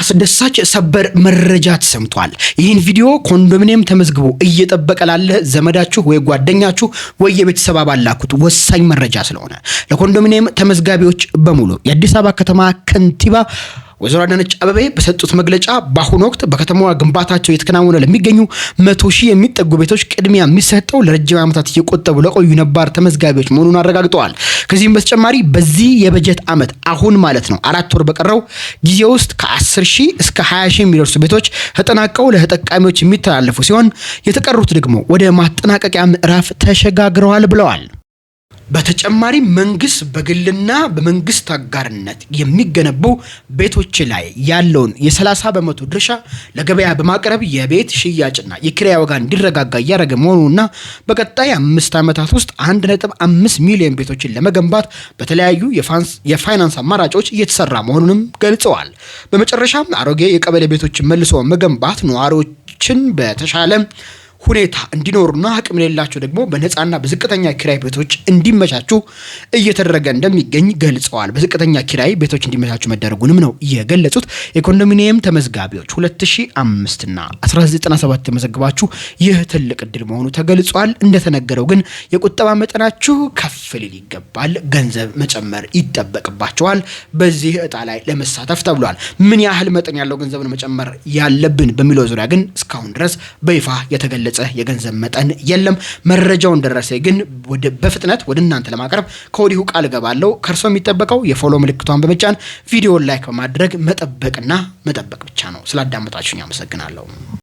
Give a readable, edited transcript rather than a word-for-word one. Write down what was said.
አስደሳች ሰበር መረጃ ተሰምቷል። ይህን ቪዲዮ ኮንዶሚኒየም ተመዝግቦ እየጠበቀ ላለ ዘመዳችሁ ወይ ጓደኛችሁ ወይ የቤተሰብ አባል ላኩት። ወሳኝ መረጃ ስለሆነ ለኮንዶሚኒየም ተመዝጋቢዎች በሙሉ የአዲስ አበባ ከተማ ከንቲባ ወይዘሮ አዳነች አቤቤ በሰጡት መግለጫ በአሁኑ ወቅት በከተማዋ ግንባታቸው የተከናወነ ለሚገኙ 100,000 የሚጠጉ ቤቶች ቅድሚያ የሚሰጠው ለረጅም ዓመታት እየቆጠቡ ለቆዩ ነባር ተመዝጋቢዎች መሆኑን አረጋግጠዋል። ከዚህም በተጨማሪ በዚህ የበጀት ዓመት አሁን ማለት ነው 4 ወር በቀረው ጊዜ ውስጥ ከ10,000 እስከ 20,000 የሚደርሱ ቤቶች ተጠናቀው ለተጠቃሚዎች የሚተላለፉ ሲሆን የተቀሩት ደግሞ ወደ ማጠናቀቂያ ምዕራፍ ተሸጋግረዋል ብለዋል። በተጨማሪ መንግስት በግልና በመንግስት አጋርነት የሚገነቡ ቤቶች ላይ ያለውን የ30% ድርሻ ለገበያ በማቅረብ የቤት ሽያጭና የኪራይ ዋጋ እንዲረጋጋ እያደረገ መሆኑና በቀጣይ 5 ዓመታት ውስጥ 1.5 ሚሊዮን ቤቶችን ለመገንባት በተለያዩ የፋይናንስ አማራጮች እየተሰራ መሆኑንም ገልጸዋል። በመጨረሻም አሮጌ የቀበሌ ቤቶችን መልሶ መገንባት ነዋሪዎችን በተሻለ ሁኔታ እንዲኖሩና አቅም የሌላቸው ደግሞ በነፃና በዝቅተኛ ኪራይ ቤቶች እንዲመቻቹ እየተደረገ እንደሚገኝ ገልጸዋል። በዝቅተኛ ኪራይ ቤቶች እንዲመቻቹ መደረጉንም ነው የገለጹት። የኮንዶሚኒየም ተመዝጋቢዎች 2005 እና 1997 ተመዘግባችሁ ይህ ትልቅ እድል መሆኑ ተገልጿል። እንደተነገረው ግን የቁጠባ መጠናችሁ ከፍ ሊል ይገባል፣ ገንዘብ መጨመር ይጠበቅባቸዋል በዚህ እጣ ላይ ለመሳተፍ ተብሏል። ምን ያህል መጠን ያለው ገንዘብን መጨመር ያለብን በሚለው ዙሪያ ግን እስካሁን ድረስ በይፋ የተገለጸ የገንዘብ መጠን የለም። መረጃውን ደረሰ ግን በፍጥነት ወደ እናንተ ለማቅረብ ከወዲሁ ቃል ገባለው። ከርሶ የሚጠበቀው የፎሎ ምልክቷን በመጫን ቪዲዮን ላይክ በማድረግ መጠበቅ ብቻ ነው። ስላዳመጣችሁኝ አመሰግናለሁ።